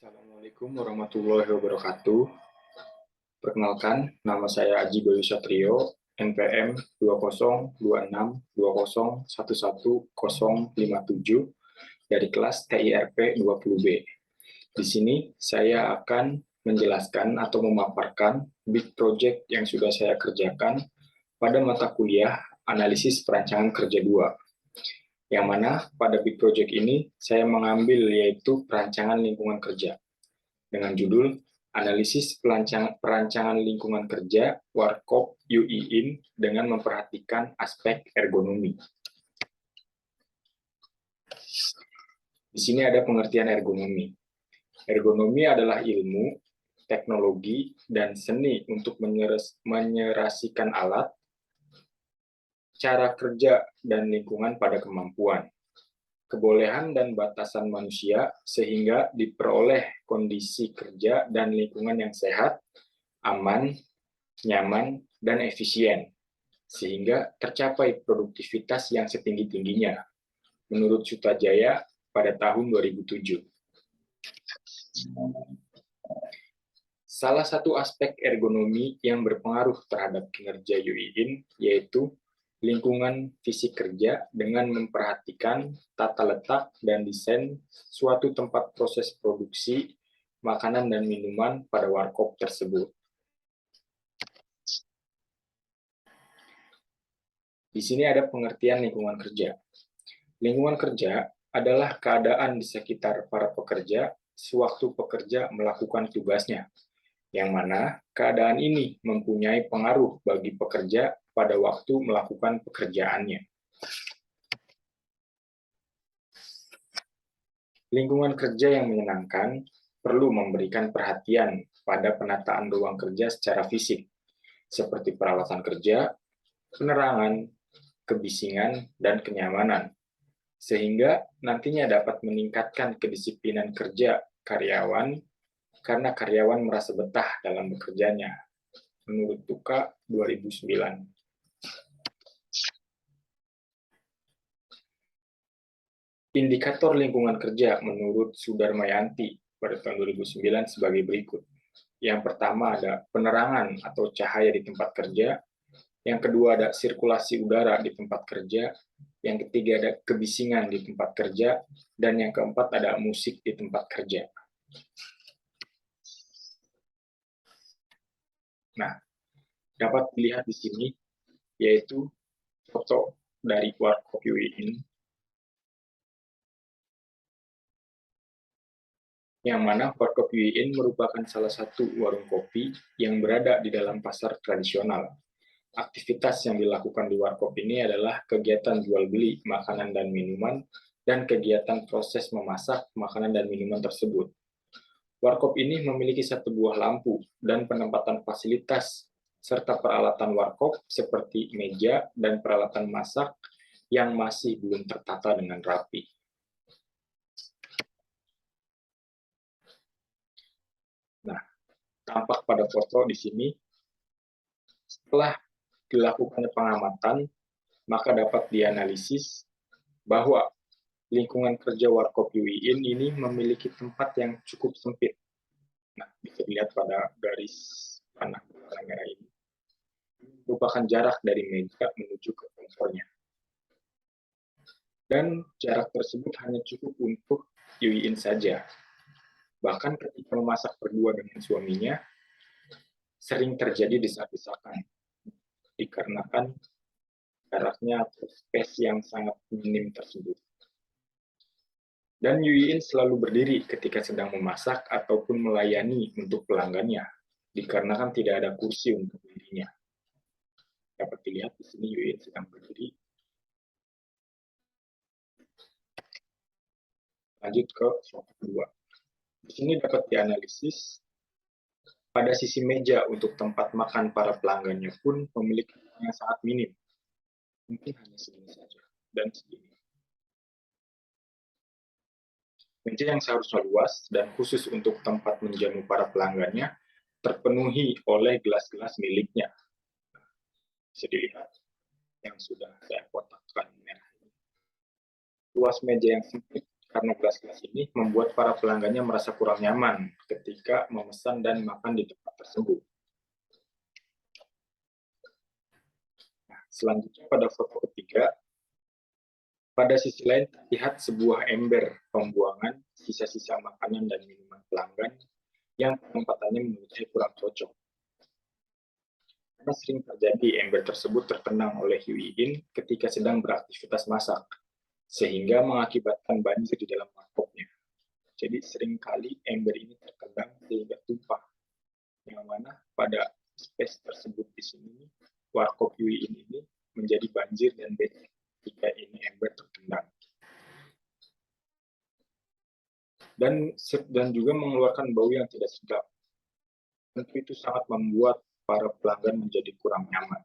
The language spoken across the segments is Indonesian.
Assalamualaikum warahmatullahi wabarakatuh. Perkenalkan, nama saya Aji Bayu Satrio, NPM 202020111057 dari kelas TIRP 20B. Di sini saya akan menjelaskan atau memaparkan big project yang sudah saya kerjakan pada mata kuliah Analisis Perancangan Kerja 2. Yang mana pada big project ini saya mengambil yaitu perancangan lingkungan kerja dengan judul Analisis Perancangan Lingkungan Kerja Warkop UI-IN dengan memperhatikan aspek ergonomi. Di sini ada pengertian ergonomi. Ergonomi adalah ilmu, teknologi, dan seni untuk menyerasikan alat, cara kerja, dan lingkungan pada kemampuan, kebolehan dan batasan manusia sehingga diperoleh kondisi kerja dan lingkungan yang sehat, aman, nyaman, dan efisien, sehingga tercapai produktivitas yang setinggi-tingginya, menurut Sutajaya pada tahun 2007. Salah satu aspek ergonomi yang berpengaruh terhadap kinerja UI-IN yaitu lingkungan fisik kerja dengan memperhatikan tata letak dan desain suatu tempat proses produksi makanan dan minuman pada warkop tersebut. Di sini ada pengertian lingkungan kerja. Lingkungan kerja adalah keadaan di sekitar para pekerja sewaktu pekerja melakukan tugasnya, yang mana keadaan ini mempunyai pengaruh bagi pekerja pada waktu melakukan pekerjaannya. Lingkungan kerja yang menyenangkan perlu memberikan perhatian pada penataan ruang kerja secara fisik, seperti peralatan kerja, penerangan, kebisingan, dan kenyamanan, sehingga nantinya dapat meningkatkan kedisiplinan kerja karyawan karena karyawan merasa betah dalam bekerjanya, menurut Tuka 2009. Indikator lingkungan kerja menurut Sudarmayanti pada tahun 2009 sebagai berikut. Yang pertama ada penerangan atau cahaya di tempat kerja, yang kedua ada sirkulasi udara di tempat kerja, yang ketiga ada kebisingan di tempat kerja, dan yang keempat ada musik di tempat kerja. Nah, dapat dilihat di sini yaitu foto dari warkop UI-IN yang mana warkop UI-IN merupakan salah satu warung kopi yang berada di dalam pasar tradisional. Aktivitas yang dilakukan di warkop ini adalah kegiatan jual beli makanan dan minuman dan kegiatan proses memasak makanan dan minuman tersebut. Warkop ini memiliki satu buah lampu dan penempatan fasilitas serta peralatan warkop seperti meja dan peralatan masak yang masih belum tertata dengan rapi. Nah, tampak pada foto di sini, setelah dilakukan pengamatan, maka dapat dianalisis bahwa lingkungan kerja warkop UI-IN ini memiliki tempat yang cukup sempit. Nah, bisa dilihat pada garis panah merah ini. Merupakan jarak dari meja menuju ke kompornya. Dan jarak tersebut hanya cukup untuk UI-IN saja. Bahkan ketika memasak berdua dengan suaminya, sering terjadi desak-desakan, dikarenakan jaraknya atau space yang sangat minim tersebut. Dan UI-IN selalu berdiri ketika sedang memasak ataupun melayani untuk pelanggannya, dikarenakan tidak ada kursi untuk dirinya. Dapat dilihat di sini UI-IN sedang berdiri. Lanjut ke foto kedua. Di sini dapat dianalisis pada sisi meja untuk tempat makan para pelanggannya pun memiliki yang sangat minim. Mungkin hanya segini saja dan segini. Meja yang seharusnya luas dan khusus untuk tempat menjamu para pelanggannya terpenuhi oleh gelas-gelas miliknya. Bisa dilihat yang sudah saya kotakkan merah ini. Luas meja yang sempit karena gelas-gelas ini membuat para pelanggannya merasa kurang nyaman ketika memesan dan makan di tempat tersebut. Nah, selanjutnya pada foto ketiga, pada sisi lain terlihat sebuah ember pembuangan sisa-sisa makanan dan minuman pelanggan yang penempatannya menurut saya kurang cocok. Karena sering terjadi ember tersebut tertendang oleh Yu Iin ketika sedang beraktivitas masak, sehingga mengakibatkan banjir di dalam mangkoknya. Jadi seringkali ember ini tertendang sehingga tumpah, yang mana pada space tersebut di sini, warkop Yu Iin ini menjadi banjir dan becek jika ini ember tertendang. Dan juga mengeluarkan bau yang tidak sedap. Tentu itu sangat membuat para pelanggan menjadi kurang nyaman.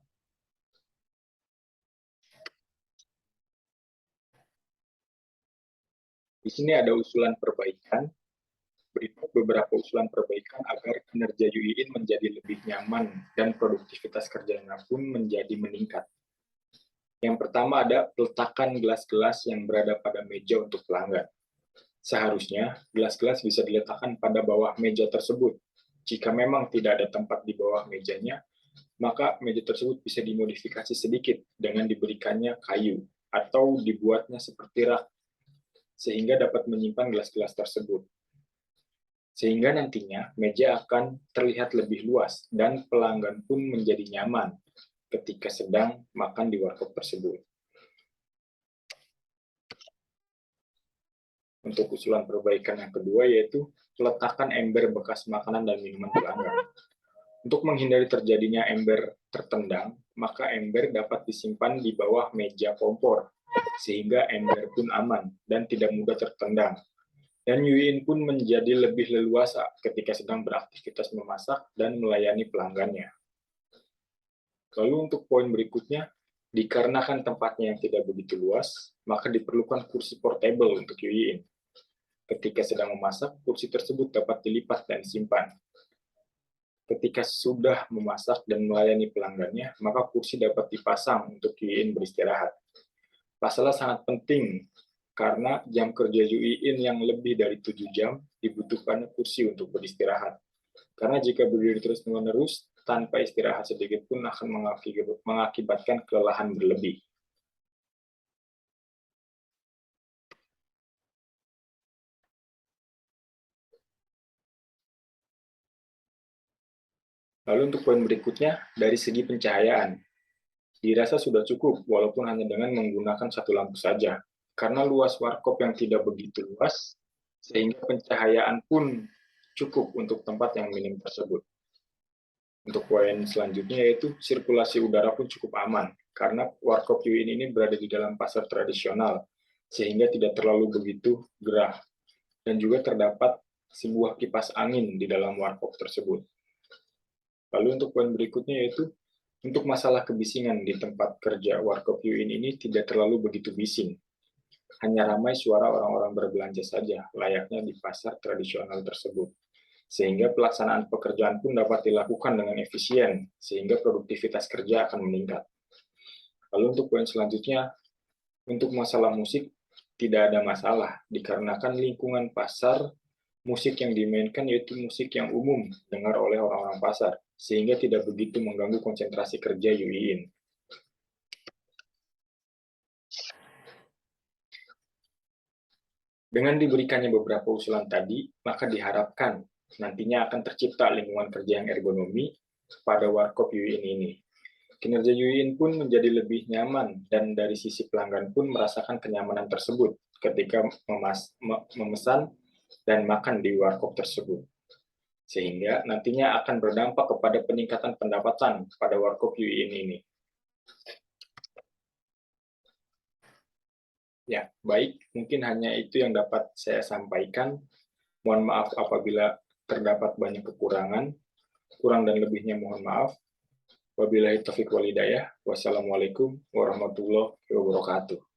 Di sini ada usulan perbaikan. Berikut beberapa usulan perbaikan agar kinerja Yu Iin menjadi lebih nyaman dan produktivitas kerjanya pun menjadi meningkat. Yang pertama ada peletakan gelas-gelas yang berada pada meja untuk pelanggan. Seharusnya gelas-gelas bisa diletakkan pada bawah meja tersebut. Jika memang tidak ada tempat di bawah mejanya, maka meja tersebut bisa dimodifikasi sedikit dengan diberikannya kayu atau dibuatnya seperti rak, sehingga dapat menyimpan gelas-gelas tersebut. Sehingga nantinya meja akan terlihat lebih luas dan pelanggan pun menjadi nyaman ketika sedang makan di warkop tersebut. Untuk usulan perbaikan yang kedua yaitu letakkan ember bekas makanan dan minuman pelanggan. Untuk menghindari terjadinya ember tertendang, maka ember dapat disimpan di bawah meja kompor, sehingga ember pun aman dan tidak mudah tertendang. Dan Yu Iin pun menjadi lebih leluasa ketika sedang beraktivitas memasak dan melayani pelanggannya. Lalu untuk poin berikutnya, dikarenakan tempatnya yang tidak begitu luas, maka diperlukan kursi portable untuk Yu Iin. Ketika sedang memasak, kursi tersebut dapat dilipat dan disimpan. Ketika sudah memasak dan melayani pelanggannya, maka kursi dapat dipasang untuk Yu Iin beristirahat. Pasalnya sangat penting, karena jam kerja Yu Iin yang lebih dari 7 jam dibutuhkan kursi untuk beristirahat. Karena jika berdiri terus-menerus, tanpa istirahat sedikit pun akan mengakibatkan kelelahan berlebih. Lalu untuk poin berikutnya, dari segi pencahayaan. Dirasa sudah cukup, walaupun hanya dengan menggunakan satu lampu saja. Karena luas warkop yang tidak begitu luas, sehingga pencahayaan pun cukup untuk tempat yang minim tersebut. Untuk poin selanjutnya yaitu sirkulasi udara pun cukup aman, karena warkop Yu Iin ini berada di dalam pasar tradisional, sehingga tidak terlalu begitu gerah. Dan juga terdapat sebuah kipas angin di dalam warkop tersebut. Lalu untuk poin berikutnya yaitu untuk masalah kebisingan di tempat kerja warkop Yu Iin ini tidak terlalu begitu bising. Hanya ramai suara orang-orang berbelanja saja, layaknya di pasar tradisional tersebut. Sehingga pelaksanaan pekerjaan pun dapat dilakukan dengan efisien, sehingga produktivitas kerja akan meningkat. Lalu untuk poin selanjutnya, untuk masalah musik, tidak ada masalah, dikarenakan lingkungan pasar, musik yang dimainkan yaitu musik yang umum dengar oleh orang-orang pasar, sehingga tidak begitu mengganggu konsentrasi kerja Yu Iin. Dengan diberikannya beberapa usulan tadi, maka diharapkan nantinya akan tercipta lingkungan kerja yang ergonomi pada warkop Yu Iin ini. Kinerja Yu Iin pun menjadi lebih nyaman dan dari sisi pelanggan pun merasakan kenyamanan tersebut ketika memesan dan makan di warkop tersebut. Sehingga nantinya akan berdampak kepada peningkatan pendapatan pada warkop Yu Iin ini. Ya, baik. Mungkin hanya itu yang dapat saya sampaikan. Mohon maaf apabila terdapat banyak kekurangan. Kurang dan lebihnya mohon maaf. Wabillahi taufiq wal hidayah. Wassalamualaikum warahmatullahi wabarakatuh.